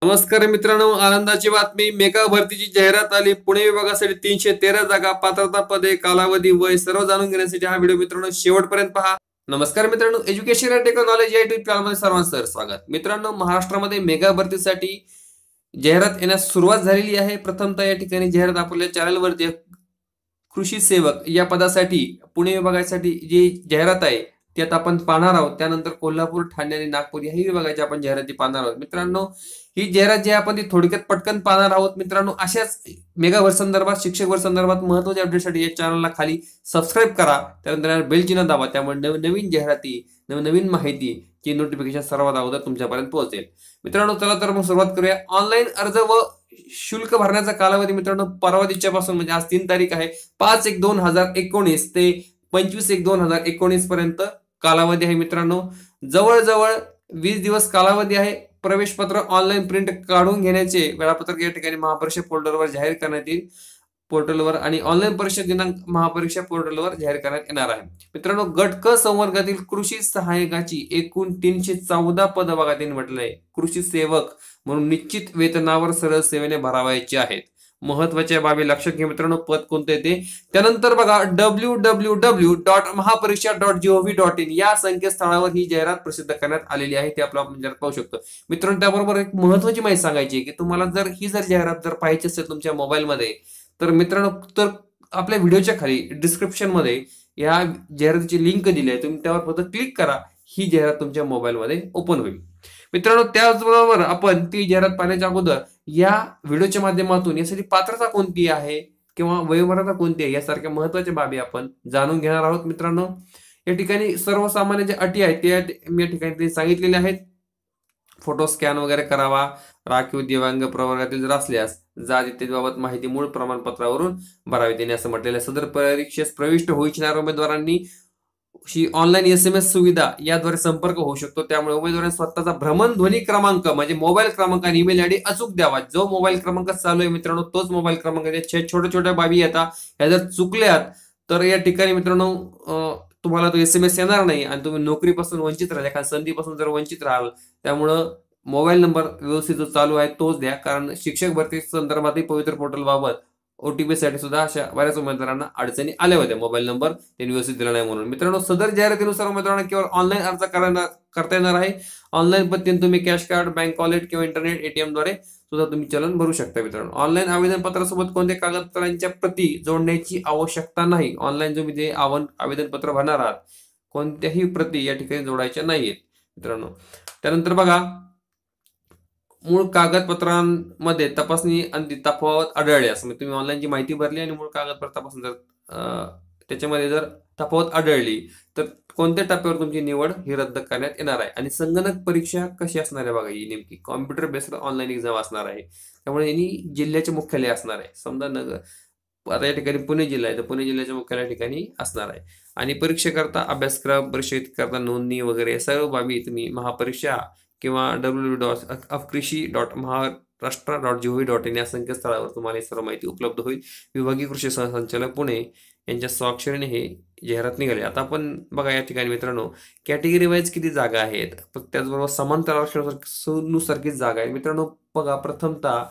नमस्कार मित्रांनो, आनंदाची बातमी. मेगा भरतीची जाहिरात आली. पुणे विभागासाठी 313 जागा, पात्रता पदे, कालावधी, वय सर्व जाणून घेण्यासाठी हा व्हिडिओ मित्रांनो शेवटपर्यंत पहा. नमस्कार मित्रांनो, एज्युकेशन अँड टेक्नॉलॉजी या युट्यूब चॅनलमध्ये सर्वांचं स्वागत. मित्रांनो, महाराष्ट्रामध्ये मेगा भरतीसाठी जाहिरात येण्यास सुरुवात झालेली आहे. प्रथमतः या ठिकाणी जाहिरात आपल्या चॅनलवरती कृषी सेवक या पदासाठी पुणे विभागासाठी जी जाहिरात आहे ती आता आपण पाहणार आहोत. त्यानंतर कोल्हापूर, ठाणे आणि नागपूर याही विभागाची आपण जाहिराती पाहणार आहोत. मित्रांनो, ही जाहिरात जी आहे आपण ती थोडक्यात पटकन पाहणार आहोत. मित्रांनो, अशाच मेगा भर संदर्भात, शिक्षक भर संदर्भात महत्त्वाच्या अपडेटसाठी या चॅनलला खाली सबस्क्राईब करा. त्यानंतर बेल चिन्ह दाबा. त्यामुळे नवीन जाहिराती, नवीन माहितीची नोटिफिकेशन सर्वात अगोदर तुमच्यापर्यंत पोहोचेल. मित्रांनो, चला तर मग सुरुवात करूया. ऑनलाईन अर्ज व शुल्क भरण्याचा कालावधी मित्रांनो परवा दिवसापासून म्हणजे आज 3 तारीख आहे, 5/1/2019 ते 25/1/2019 पर्यंत कालावधी आहे. मित्रांनो, जवळजवळ 20 दिवस कालावधी आहे. प्रवेश पत्र ऑनलाईन प्रिंट काढून घेण्याचे वेळापत्रक या ठिकाणी महापरीक्षा पोर्टलवर जाहीर करण्यात येईल. पोर्टलवर आणि ऑनलाईन परीक्षा दिनांक महापरीक्षा पोर्टलवर जाहीर करण्यात येणार आहे. मित्रांनो, गट क संवर्गातील कृषी सहाय्यकाची एकूण 314 पद बघा त्यांनी म्हटलंय कृषी सेवक म्हणून निश्चित वेतनावर सरळ सेवेने भरावायचे आहेत. महत्वाच्या बाबी लक्षात घ्या मित्रांनो, पद कोणते ते. त्यानंतर बघा www.महापरीक्षा.gov.in या संकेतस्थळावर ही जाहिरात प्रसिद्ध करण्यात आलेली आहे. ते आपण जाहिरात पाहू शकतो. मित्रांनो, त्याबरोबर एक महत्वाची माहिती सांगायची आहे की तुम्हाला जर जाहिरात पाहायची असेल तुमच्या मोबाईलमध्ये तर मित्रांनो, तर आपल्या व्हिडिओच्या खाली डिस्क्रिप्शन मध्ये या जाहिरातीची लिंक दिली आहे. तुम्ही त्यावर फक्त क्लिक करा, ही जाहिरात तुमच्या मोबाईलमध्ये ओपन होईल. मित्रांनो, त्याचबरोबर आपण ती जाहिरात पाहण्याच्या अगोदर या व्हिडिओच्या माध्यमातून यासाठी पात्रता कोणती आहे किंवा वयोमर्यादा कोणती आहे यासारख्या महत्वाच्या बाबी आपण जाणून घेणार आहोत. मित्रांनो, या ठिकाणी सर्वसामान्य जे अटी आहेत त्या मी या ठिकाणी सांगितलेल्या आहेत. फोटो स्कॅन वगैरे करावा, राखीव दिव्यांग प्रवर्गातील जर असल्यास जात इत्यादीबाबत माहिती मूळ प्रमाणपत्रावरून भरावी देणे असं म्हटलेलं आहे. सदर परीक्षेस प्रविष्ट होऊ इच्छिणाऱ्या उमेदवारांनी ऑनलाईन SMS सुविधा याद्वारे संपर्क होऊ शकतो. त्यामुळे उमेदवारांनी स्वतःचा भ्रमणध्वनी क्रमांक म्हणजे मोबाईल क्रमांक आणि ईमेल आयडी अचूक द्यावा. जो मोबाईल क्रमांक चालू आहे मित्रांनो तोच मोबाईल क्रमांक. छोट्या छोट्या बाबी येतात, ह्या जर चुकल्यात तर या ठिकाणी मित्रांनो तुम्हाला तो SMS येणार नाही आणि तुम्ही नोकरीपासून वंचित राहाल, एखाद्या संधीपासून जर वंचित राहाल. त्यामुळं मोबाईल नंबर व्यवस्थित जो चालू आहे तोच द्या, कारण शिक्षक भरती संदर्भातही पवित्र पोर्टल बाबत OTP साठी सुद्धा अशा बऱ्याच उमेदवारांना अडचणी आल्या होत्या, मोबाईल नंबर त्यांनी व्यवस्थित दिला नाही म्हणून. मित्रांनो, सदर जाहिरातीनुसार उमेदवारांना केवळ ऑनलाईन अर्ज करता येणार आहे. ऑनलाईन पद्धतीने तुम्ही कॅश कार्ड, बँक वॉलेट किंवा इंटरनेट ATM द्वारे सुद्धा तुम्ही चलन भरू शकता. मित्रांनो, ऑनलाईन आवेदन पत्रासोबत कोणत्या कागदपत्रांच्या प्रती जोडण्याची आवश्यकता नाही. ऑनलाईन तुम्ही जे आवेदन पत्र भरणार आहात कोणत्याही प्रती या ठिकाणी जोडायच्या नाहीयेत. मित्रांनो, त्यानंतर बघा, मूळ कागदपत्रांमध्ये तपासणी आणि तफावत आढळल्यास म्हणजे तुम्ही ऑनलाईन जी माहिती भरली आणि मूळ कागदपत्र तपासून जर त्याच्यामध्ये जर तफावत आढळली तर कोणत्या टप्प्यावर तुमची निवड ही रद्द करण्यात येणार आहे. आणि संगणक परीक्षा कशी असणार आहे बघा, ही नेमकी कॉम्प्युटर बेस्ड ऑनलाईन एक्झाम असणार आहे. त्यामुळे यांनी जिल्ह्याचे मुख्यालय असणार आहे. समजा आता या ठिकाणी पुणे जिल्हा आहे तर पुणे जिल्ह्याच्या मुख्यालय ठिकाणी असणार आहे. आणि परीक्षेकरता अभ्यासक्रम, परीक्षेकरता नोंदणी वगैरे सर्व बाबी तुम्ही महापरीक्षा किंवा www.कृषी.महाराष्ट्र.gov.in या संकेतस्थळावर तुम्हाला सर्व माहिती उपलब्ध होईल. विभागीय कृषी संचालक पुणे यांच्या स्वाक्षरीने हे जाहिरात निघाली. आता आपण बघा या ठिकाणी मित्रांनो कॅटेगरी वाईज किती जागा आहेत, त्याचबरोबर समांतर आरक्षणानुसार किती जागा आहेत. मित्रांनो बघा, प्रथमतः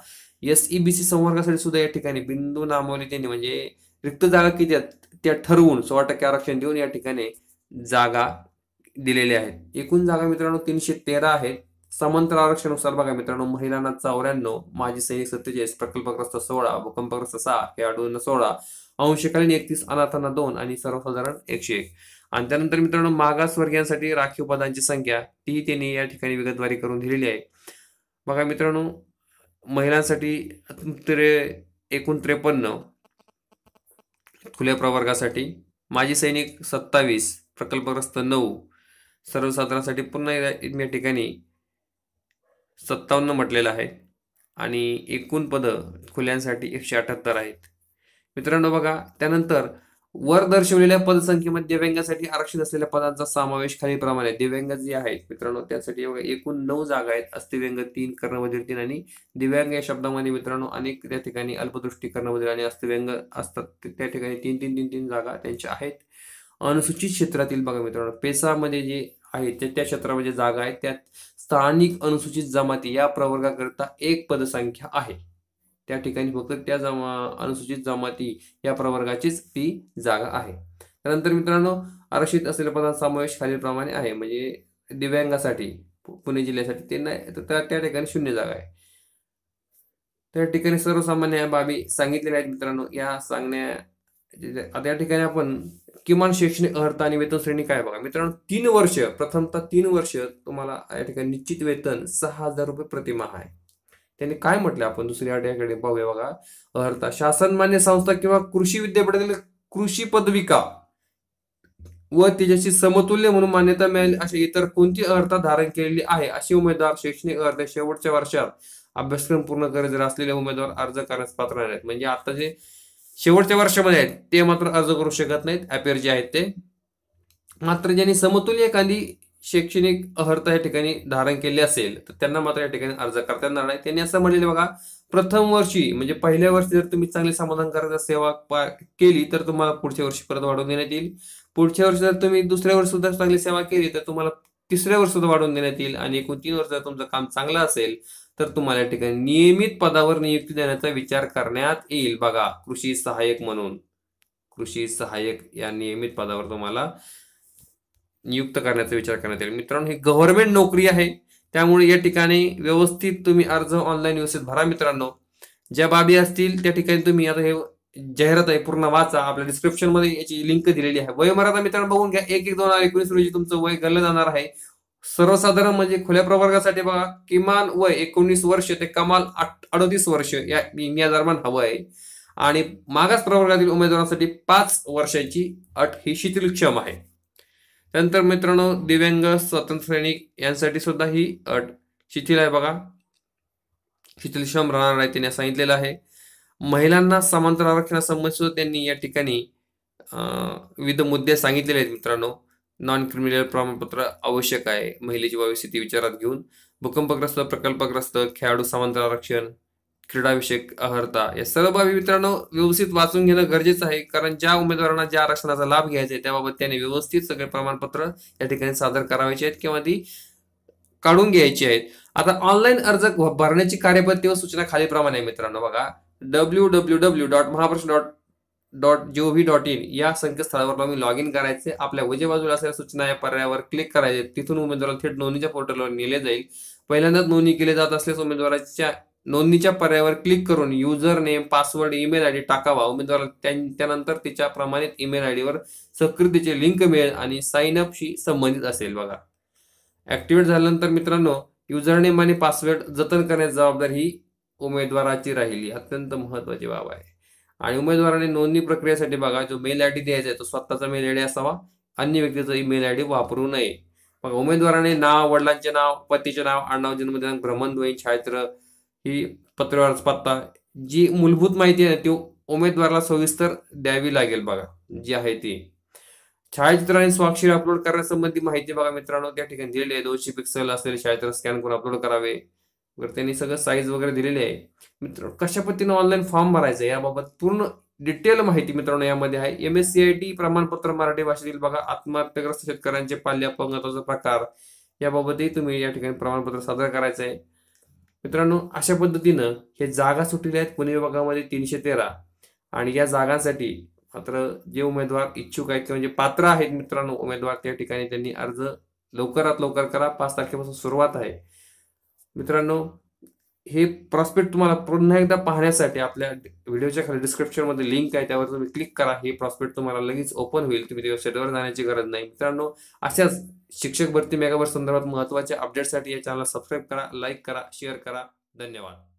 SEBC संवर्गासाठी सुद्धा या ठिकाणी बिंदू नामावली त्यांनी म्हणजे रिक्त जागा किती आहेत त्या ठरवून 16% आरक्षण देऊन या ठिकाणी जागा दिलेले आहेत. एकूण जागा मित्रांनो 313 आहेत. समांतर आरक्षणानुसार बघा मित्रांनो, महिलांना 94, माजी सैनिक 47, प्रकल्पग्रस्त 16, भूकंपग्रस्त 6, खेळाडूंना 16, अंशकालीन 31, अनाथांना 2 आणि सर्वसाधारण 101. आणि त्यानंतर मित्रांनो मागासवर्गीयांसाठी राखीव पदांची संख्या ती त्यांनी या ठिकाणी विगतवारी करून दिलेली आहे. बघा मित्रांनो, महिलांसाठी एकूण 53, खुल्या प्रवर्गासाठी माजी सैनिक 27, प्रकल्पग्रस्त 9, सर्वसाधारणसाठी पुन्हा या ठिकाणी 57 म्हटलेलं आहे. आणि एकूण पद खुल्यांसाठी 178 आहेत. मित्रांनो बघा, त्यानंतर वर दर्शवलेल्या पदसंख्येमध्ये दिव्यांगासाठी आरक्षित असलेल्या पदांचा समावेश खालीलप्रमाणे. दिव्यांग जे आहेत मित्रांनो त्यासाठी एकूण 9 जागा आहेत. अस्थिव्यंग 3, कर्णबधिर 3 आणि दिव्यांग या शब्दामध्ये मित्रांनो अनेक त्या ठिकाणी अल्पदृष्टी, कर्णबधिर आणि अस्थिव्यंग असतात. त्या ठिकाणी 3 जागा त्यांच्या आहेत. अनुसूचित क्षेत्रातील बघा मित्रांनो पेसामध्ये जे आहेत त्या क्षेत्रामध्ये जागा आहेत त्यात स्थानिक अनुसूचित जमाती या प्रवर्गाकरिता एक पदसंख्या आहे. त्या ठिकाणी फक्त त्या अनुसूचित जमाती या प्रवर्गाचीच ती जागा आहे. त्यानंतर मित्रांनो आरक्षित असलेल्या पदांचा समावेश खालीलप्रमाणे आहे. म्हणजे दिव्यांगासाठी पुणे जिल्ह्यासाठी ते नाही तर त्या ठिकाणी 0 जागा आहे. त्या ठिकाणी सर्वसामान्य बाबी सांगितलेल्या आहेत मित्रांनो. या आता या ठिकाणी आपण किमान शैक्षणिक अर्हता आणि वेतन श्रेणी काय बघा मित्रांनो. 3 वर्ष प्रथमतः 3 वर्ष तुम्हाला या ठिकाणी निश्चित वेतन 6,000 रुपये प्रतिमाह आहे. त्यांनी काय म्हटलं आपण दुसरी अट याकडे पाहूया बघा. अर्हता शासन मान्य संस्था किंवा कृषी विद्यापीठातील कृषी पदविका व त्याच्याशी समतुल्य म्हणून मान्यता मिळाली अशी इतर कोणती अर्हता धारण केलेली आहे असे उमेदवार शैक्षणिक अर्हता शेवटच्या वर्षात अभ्यासक्रम पूर्ण करायचे असलेले उमेदवार अर्ज करण्यास पात्र नाहीत. म्हणजे आता जे शेवटच्या वर्षामध्ये आहेत ते मात्र अर्ज करू शकत नाहीत. अपेअर जे आहेत ते मात्र ज्यांनी समतुल्य एखादी शैक्षणिक अर्हता या ठिकाणी धारण केली असेल तर त्यांना मात्र या ठिकाणी अर्ज करता येणार नाही. त्यांनी असं म्हणलेलं बघा प्रथम वर्षी म्हणजे पहिल्या वर्षी जर तुम्ही चांगली समाधानकारक सेवा केली तर तुम्हाला पुढच्या वर्षी परत वाढवून देण्यात येईल. पुढच्या वर्षी जर तुम्ही दुसऱ्या वर्षी सुद्धा चांगली सेवा केली तर तुम्हाला तिसऱ्या वर्षी सुद्धा वाढवून देण्यात येईल. आणि एकूण 3 वर्ष जर तुमचं काम चांगलं असेल तर तुम्हाला या ठिकाणी नियमित पदावर नियुक्ती देण्याचा विचार करण्यात येईल. बघा कृषी सहाय्यक म्हणून कृषी सहाय्यक या नियमित पदावर तुम्हाला नियुक्त करण्याचा विचार करण्यात येईल. मित्रांनो ही गव्हर्नमेंट नोकरी आहे त्यामुळे या ठिकाणी व्यवस्थित तुम्ही अर्ज ऑनलाईन व्यवस्थित भरा. मित्रांनो ज्या बाबी असतील त्या ठिकाणी तुम्ही आता हे जाहिरात आहे पूर्ण वाचा. आपल्या डिस्क्रिप्शन मध्ये याची लिंक दिलेली आहे. वयोमर्यादा मित्रांनो बघून घ्या. 1/1/2019 रोजी तुमचं वय गणलं जाणार आहे. सर्वसाधारण म्हणजे खुल्या प्रवर्गासाठी बघा किमान वय 19 वर्ष ते कमाल 38 वर्ष या दरम्यान हवं आहे. आणि मागास प्रवर्गातील उमेदवारांसाठी 5 वर्षाची अट ही शिथिलक्षम आहे. त्यानंतर मित्रांनो दिव्यांग स्वतंत्र सैनिक यांसाठी सुद्धा ही अट शिथिल आहे. बघा शिथिलक्षम राहणार आहे त्यांनी सांगितलेलं आहे. महिलांना समांतर आरक्षणासंबंधी सुद्धा त्यांनी या ठिकाणी विविध मुद्दे सांगितलेले आहेत. मित्रांनो नॉन क्रिमिनल प्रमाणपत्र आवश्यक आहे महिलेची भविष्यस्थिती विचारात घेऊन. भूकंपग्रस्त प्रकल्पग्रस्त खेळाडू समांतर आरक्षण क्रीडाविषयक अर्हता या सर्व बाबी मित्रांनो व्यवस्थित वाचून घेणं गरजेचं आहे. कारण ज्या उमेदवारांना ज्या आरक्षणाचा लाभ घ्यायचा आहे त्याबाबत त्यांनी व्यवस्थित सगळे प्रमाणपत्र या ठिकाणी सादर करायचे आहेत किंवा ती काढून घ्यायची आहेत. आता ऑनलाईन अर्ज भरण्याची कार्यपद्धती व सूचना खालीलप्रमाणे आहे. मित्रांनो बघा www.mahaprashna.gov.in या संकेतस्थळावर तुम्ही लॉग इन करायचे. आपल्या उजव्या बाजूला असलेल्या सूचना या पर्यायावर क्लिक करायचे. तिथून उमेदवाराला थेट नोंदणीच्या पोर्टलवर नेले जाईल. पहिल्यांदाच नोंदणी केली जात असल्यास उमेदवाराच्या नोंदणीच्या पर्यायावर क्लिक करून user name password email ID टाकावा. उमेदवाराला त्यानंतर तिच्या प्रमाणित ईमेल आयडीवर सक्रियतेचे लिंक मिळेल आणि साइन अपशी संबंधित असेल. बघा ऍक्टिव्हेट झाल्यानंतर मित्रांनो युजर नेम आणि पासवर्ड जतन करण्याची जबाबदारी ही उमेदवाराची राहिली. अत्यंत महत्वाची बाब आहे. आणि उमेदवाराने नोंदणी प्रक्रियेसाठी बघा जो मेल आयडी द्यायचा आहे तो स्वतःचा मेल आयडी असावा. अन्य व्यक्तीचा ईमेल आयडी वापरू नये. बघा उमेदवाराने नाव वडिलांचे नाव पतीचे नाव आडनाव जन्मदिनांक भ्रमणध्वनी छायाचित्र ही पत्रव्यवहार पत्ता जी मूलभूत माहिती आहे ती उमेदवाराला सविस्तर द्यावी लागेल. बघा जी आहे ती छायाचित्र आणि स्वाक्षरी अपलोड करण्यासंबंधी माहिती बघा मित्रांनो त्या ठिकाणी दिलेली आहे. 200 पिक्सल असलेले छायाचित्र स्कॅन करून अपलोड करावे वगैरे त्यांनी सगळं साईज वगैरे दिलेली आहे. मित्रांनो कशा पद्धतीने ऑनलाईन फॉर्म भरायचा याबाबत पूर्ण डिटेल माहिती मित्रांनो यामध्ये आहे. MSCIT प्रमाणपत्र मराठी भाषेतील बघा आत्महत्याग्रस्त शेतकऱ्यांचे पाल्य अपंगत्वाचा प्रकार याबाबतही तुम्ही या ठिकाणी प्रमाणपत्र सादर करायचं आहे. मित्रांनो अशा पद्धतीनं हे जागा सुटलेल्या आहेत पुणे विभागामध्ये 313 आणि या जागांसाठी मात्र जे उमेदवार इच्छुक आहेत किंवा जे पात्र आहेत मित्रांनो उमेदवार त्या ठिकाणी त्यांनी अर्ज लवकरात लवकर करा. 5 तारखेपासून सुरुवात आहे. मित्रांनो हे प्रॉस्पेक्ट तुम्हाला पुन्हा एकदा पाहण्यासाठी आपल्या व्हिडिओच्या खाली डिस्क्रिप्शन मध्ये लिंक आहे त्यावर तुम्ही क्लिक करा. हे प्रॉस्पेक्ट तुम्हाला लगेच ओपन होईल. तुम्ही वेबसाईटवर जाण्याची गरज नाही. मित्रांनो अशाच शिक्षक भरती मेगा भरती संदर्भात महत्त्वाच्या अपडेटसाठी या चॅनलला सबस्क्राईब करा, लाईक करा, शेअर करा. धन्यवाद.